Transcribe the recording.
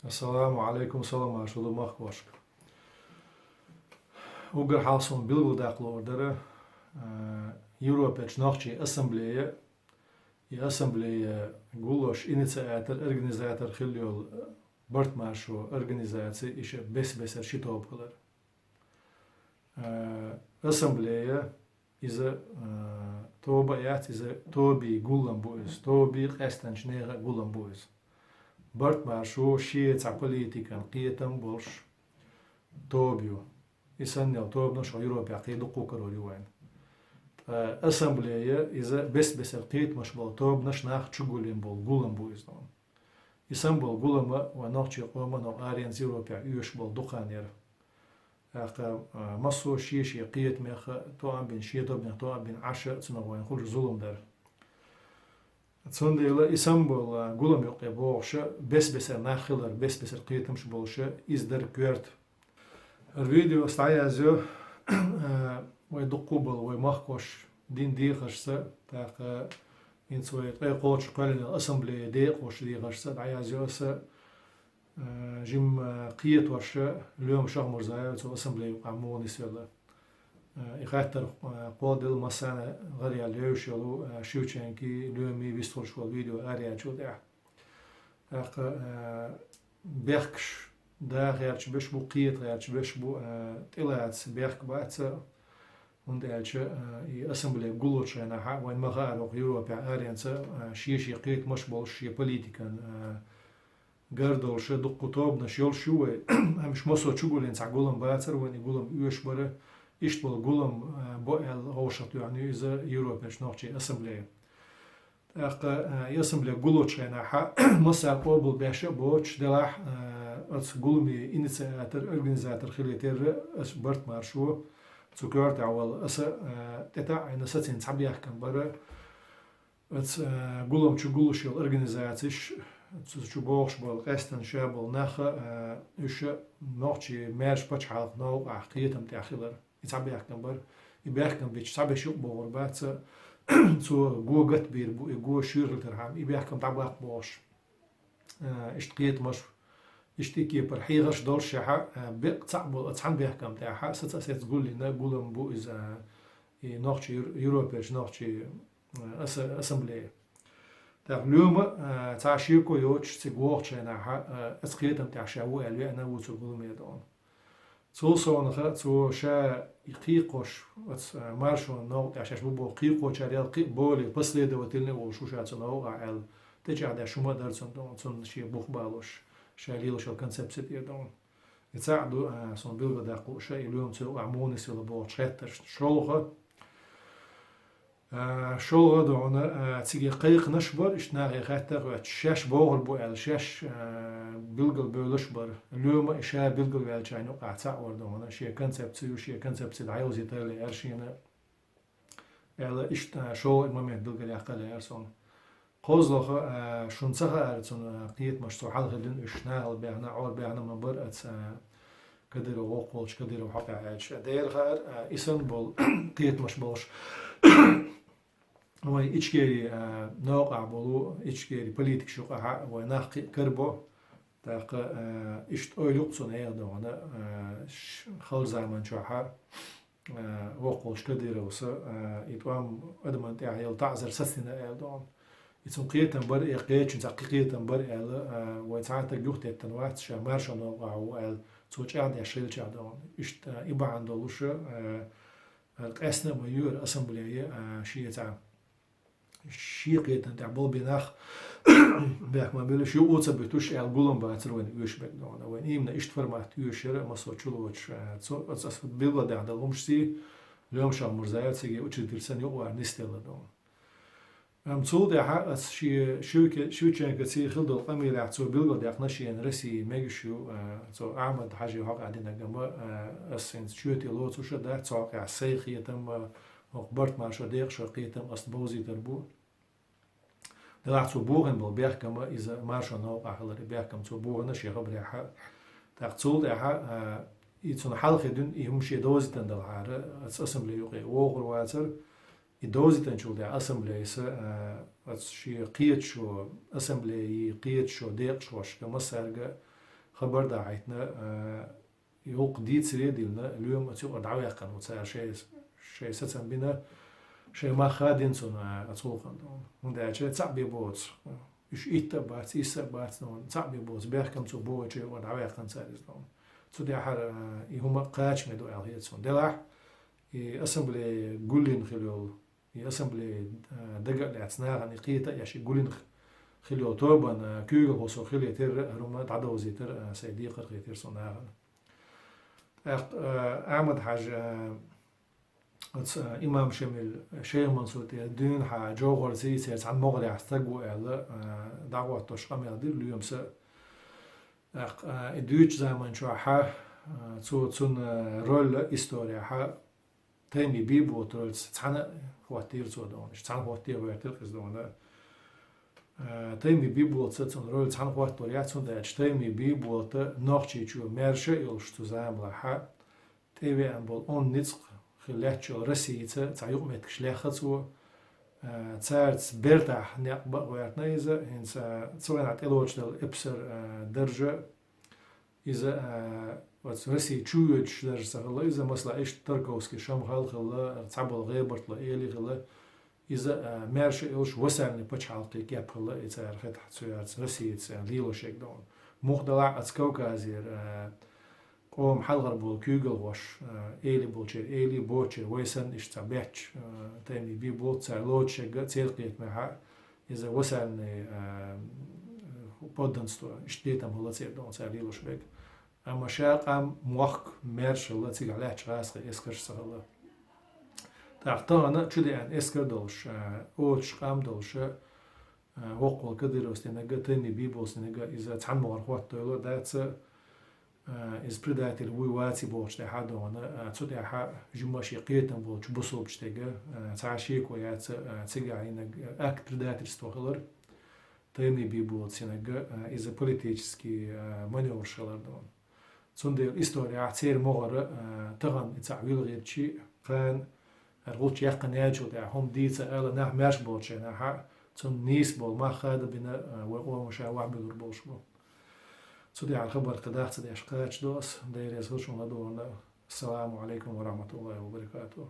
Assalamu alaikum, salam aşılı mahvaş. Ugar halsın bilgudaklı ordere Europeç nahçı assembleye guloş iniciator organizator xiliol bartmarşo organizatsiya işe beser şitoplar. Assembleye ize toba yat ize tobi gulan boyuz. Tobi qestanç nega gulan boyuz. Bartmarşo şiyeca politikan qiyetam bolş توبيو يسنى توبنا شو يوروبي عقيدة قوكرولي وين أسامبلية إذا بس القيت مش بول توبنا شناخ تشغولين بول غولم بويزدون يسن بول غولم ونوخشي قوما نو آريان زيروبي يوش بول دقانير أقا مصو شيشي قيت ميخ توام بين شي توبنا توام بين عشر تنوين خلج ظلم در تسوندي لا يسن بول غولم يقي بوغش بس ناخلر بس القيت مش بولش إزدر كورت الفيديو استعيازو ويدقوبل ويمخكوش دين ديخشسا تاق إنسوي قوش قالنا الأسمبلي ديقوش ديخشسا دعيازو سا جيم قيت ورشا اليوم شهر مرزايا تو أسمبلي قاموني سيولا يخاطر قودل مسانا غريا ليوشلو شوچنكي اليومي بيستولش والفيديو أريا جودع تاق بيخكش da hertz besh bu qiet hertz besh bu tilats berg batsa und elche I assemblée gulotshana ha wen magaro Europa ariansa shishi qiet mos bol shi politikan gardol she duqutobna shol shuwe am shmoso chugulen sa gulam batsa wen gulam ush bare ish bol gulam bo el hoshat yani iz Europa shnochi assemblée assemblée gulotshana ha mosa qobul besha boch delah als gulmi initiator organisator خليتر اس برت مارشو تذكرت اول اس تتا انا ساتين صبيح كان برا اس gulum чугулуш организацииш чугош бол قستن شابل نخ اش نوچي مارش باچ حالق نو احقيتم تاخيلر صبيح كان بر يبيح كان بيش صبيح شو بور بات تو جوجت بير جو شيرلتر هم يبيح كان طبق بوش اشتقيت مش اشتكي برحيغش دول شحا بقصعب تصحن بيحكم تاعها ست تقول لنا قولهم بو إذا نوخشي يوروبيش نوخشي أسمبلية تاع اليوم تاع شيكو يوتش تقوغش ناحا أسقيتم تاع شاو ألوي أنا وتو قولهم يدون تو صونخ تو شا يقيقوش مارشو نو تاع شاش بو قيقو شاريال قيق بولي بس ليدا وتلني وشو شاتو نو عال تجي دا شو ما درسون تون شي بوخ بالوش شاليل شو كونسبت يدون يتساعدوا صون بيلغا داقو شيء اليوم تو عمونس ولا بو تشيتر شولغا دونا تيجي قيق نشبر اشناغي خاتر وتشاش بوغل بو ال شاش بيلغل بولش بر اليوم اشا بيلغل والجانو قاتا وردونا شي كونسبت العيوز يتالي ارشينا ال اشت شو المومنت بيلغل يقل ارسون قوزلخ شنصها ارتون قيت مشتو حلق لين اشناغ بيعنا عور بيعنا من بر ات كديرو وقولش كديرو حقا عايش داير غير اسن بول قيت مش بولش هو إيشكيري نوقع بولو إيشكيري بوليتيك شوقها وناخ كربو تاق إشت أولوك صنعي دونا خال زمان شوحا وقولش كديرو وسا يتوام أدمان تاعي يلتعزر سسنا دون يتم قيتن بر قيتش نزق قيتن بر ويتعاتا جوخت التنوات شا مارشا نوقع وال توش عاد يشيل شادون إشت إبا عندولوش القسنا ميور أسمبلية شيء شيء قيتن تاع بول بيناخ بيح ما بيلش يو أوتس بتوش على قولن باتر وين يوش بقدونا وين إيمنا إشت فرمات يوشير ما صوت شلوش أس بيلغا ده عند الهمشتي اليوم شام مرزايات سيجي وتشي درسن يقوى نستيلا دون مصود يا أس شو كان كتير خلد القمي لا تو بيلغا ده نشي نرسي ميجشو تو أعمد حاجة هاق عندنا جنب أسنس شو تلو تو شو ده تواقع سيخي تم وقبرت مع شو ديق شو قيتم أصبوزي تربو دلعت بوغن بالبيحكم إذا مارشو نوقع هلري بيحكم بوغن شي خبر يحا تاقتصول يحا يتون حلقة دون يهمشي دوزي تندلعار أسم لي يقي وغر واتر يدوزي تنشول دي أسم لي شي قيت شو أسم لي قيت شو ديق شو وشكا مسارقة خبر داعيتنا يوق ديت سري ديلنا اليوم أتيق دعوة يقن وتسار شيء ستن بنا شيء ما خادين سنا أتوقن من ده شيء تعبي بوت إيش إتبات إسبات نون تعبي بوت بيحكم تو بوت شيء ودعوة يقن سارز نون تودي حر يهم قاش مدو عليه سون دلح أسمبلي قولين خلول أسمبلي دقق لعتنا عن قيتا ياشي قولين خلول توبان كيغل هوسو خلي تير هروما تعدو زيتر سيدي قرقي تير صناعا أعمد حاجة إمام شمل شيخ منصور دين حا جوغر زي سيرس عن مغري عستقو إعلا دعوة تشقام يدير اليوم سا إدوش زمان شو حا تون رول إستوريا حا تيمي بيبو ترول تحنا خواتير زودونش تحنا خواتير ويرتل قصدونا تيمي بيبو تون رول تحنا خواتير ياتون داش تيمي بيبو نوخشي شو ميرشة يلش تزام لحا تيبي أنبول أون نتق خلاتشو رسيته تعيق متكش لاختصو تسارت بيرتاح نقبق ويرتنيزة هنسا تسوين عتقلوش دل إبسر درجة إذا رسي تشويتش درجة سغلا إذا مثلا إيش تركوسكي شام خلا تعبل غيبرت لإيلي خلا إذا مارش إلش وسعني بتش حالقي كيب خلا إذا رخيت حتسويات رسيت ليلو شيك دون مخدلع أتسكوكازير قوم حلغر بول كيغل وش إيلي بولشير إيلي بوتشير ويسن إش تبعش تاني بي بول تسار لوتش تسيرقيت معها إذا وسعني بودنستو إشتيتم هلا تسير دون تسار ليلو شبيك أما شاقم موخ ميرش هلا تسيق عليه تشغاسق إسكرش سهلا تاعتانا تشدي أن إسكر دولش أوتش قام دولش وقل كدير وستنجا تاني بي بول ستنجا إذا تحمل غرخوات دولو داتس إز بريداتر وي واتي بوش ده حدونا تودي ح جماشي قيتن بوش بوصل بشتجا تعشيك ويات تيجا عينك أك بريداتر استوخلر تاني بيبول سينجا إز بوليتيكسكي مانيور شلر دون تندي الإستوريا عتير مغر تغن تعويل غير شيء كان الغوت يقن ياجو ده هم ديت ألا نه ماش بوش نه ح تون نيس بول ما خاد بنا ومشا وعمل بوش بول تودي على خبر قداحت دي أشقاش دوس داير يزغشون لدونا السلام عليكم ورحمة الله وبركاته